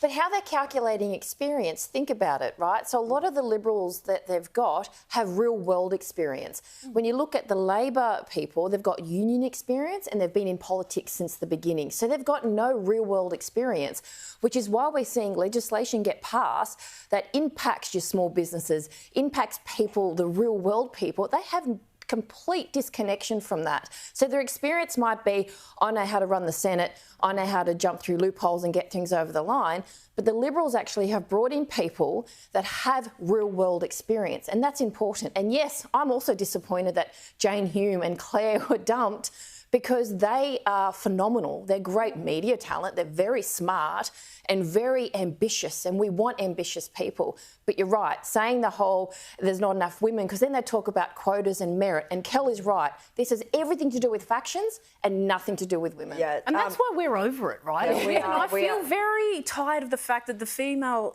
But how they're calculating experience, think about it, right? So a lot of the Liberals that they've got have real world experience. When you look at the Labor people, they've got union experience and they've been in politics since the beginning. So they've got no real world experience, which is why we're seeing legislation get passed that impacts your small businesses, impacts people, the real world people. They have complete disconnection from that. So their experience might be, I know how to run the Senate, I know how to jump through loopholes and get things over the line, but the Liberals actually have brought in people that have real world experience, and that's important. And yes, I'm also disappointed that Jane Hume and Claire were dumped, because they are phenomenal. They're great media talent. They're very smart and very ambitious, and we want ambitious people. But you're right, saying the whole there's not enough women, because then they talk about quotas and merit, and Kel is right. This has everything to do with factions and nothing to do with women. Yeah, and that's why we're over it, right? Yeah, I feel very tired of the fact that the female,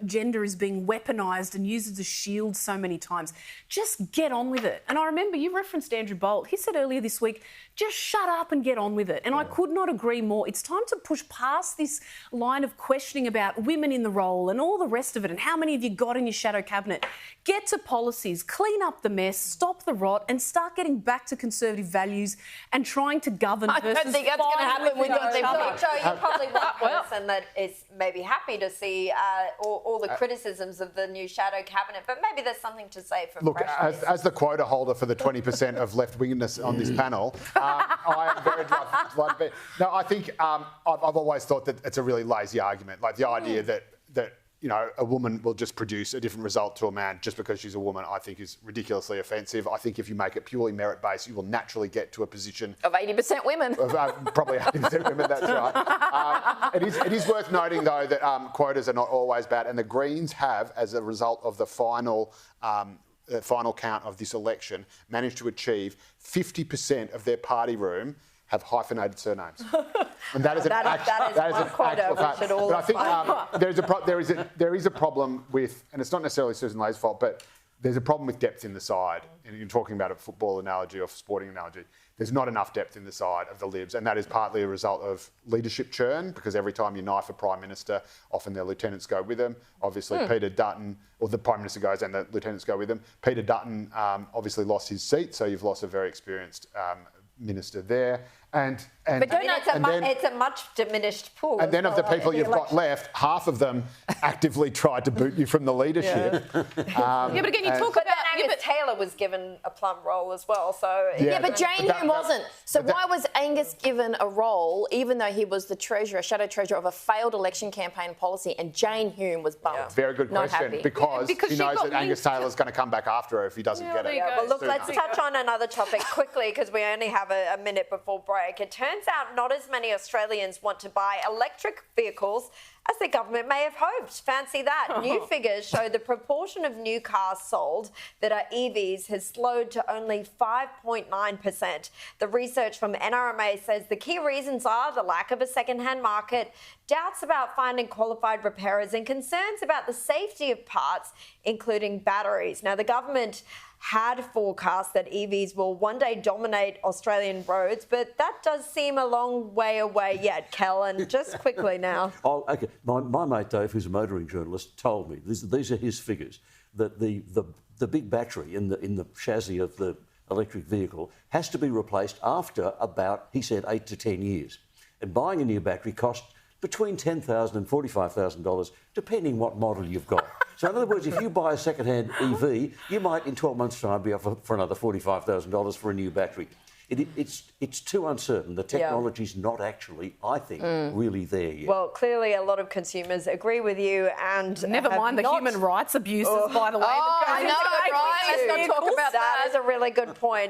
gender is being weaponised and used as a shield so many times. Just get on with it. And I remember you referenced Andrew Bolt. He said earlier this week, just shut up and get on with it. And I could not agree more. It's time to push past this line of questioning about women in the role and all the rest of it and how many have you got in your shadow cabinet. Get to policies, clean up the mess, stop the rot, and start getting back to conservative values and trying to govern versus I don't think that's going to happen with So each other. you're probably one person that is maybe happy to see all the criticisms of the new shadow cabinet, but maybe there's something to say for Look, fresh as the quota holder for the 20% of left-wingness on this panel, I am very glad to be. No, I think I've always thought that it's a really lazy argument, like the idea that a woman will just produce a different result to a man just because she's a woman, I think is ridiculously offensive. I think if you make it purely merit-based, you will naturally get to a position Of 80% women. of probably 80% women, that's right. It is worth noting, though, that quotas are not always bad, and the Greens have, as a result of the final count of this election, managed to achieve 50% of their party room have hyphenated surnames. And that is an actual fact. But I think there is a problem with, and it's not necessarily Susan Lay's fault, but there's a problem with depth in the side. And you're talking about a football analogy or sporting analogy. There's not enough depth in the side of the Libs, and that is partly a result of leadership churn, because every time you knife a Prime Minister, often their lieutenants go with them. Obviously, Peter Dutton, or the Prime Minister goes and the lieutenants go with them. Peter Dutton obviously lost his seat, so you've lost a very experienced minister there. But it's a much diminished pool. And then of the people you've got left, half of them actively tried to boot you from the leadership. But again, you talk about... Angus Taylor was given a plum role as well, so... But Jane Hume wasn't. So why was Angus given a role, even though he was the shadow treasurer of a failed election campaign policy, and Jane Hume was bumped? Yeah. Very good question, because he knows that Angus Taylor's going to come back after her if he doesn't get it. Well, look, let's touch on another topic quickly, because we only have a minute before break. It turns out not as many Australians want to buy electric vehicles as the government may have hoped. Fancy that. New figures show the proportion of new cars sold that are EVs has slowed to only 5.9%. The research from NRMA says the key reasons are the lack of a second-hand market, doubts about finding qualified repairers, and concerns about the safety of parts, including batteries. Now, the government had forecast that EVs will one day dominate Australian roads, but that does seem a long way away yet, Kel. And just quickly now. Oh, okay. My mate Dave, who's a motoring journalist, told me these are his figures, that the big battery in the chassis of the electric vehicle has to be replaced after about, he said, 8 to 10 years, and buying a new battery costs between $10,000 and $45,000, depending what model you've got. So in other words, if you buy a second-hand EV, you might in 12 months' time be up for another $45,000 for a new battery. It's too uncertain. The technology's not actually, I think, really there yet. Well, clearly a lot of consumers agree with you, and never mind the human rights abuses, by the way. I know, right? Let's not talk about that. That is a really good point.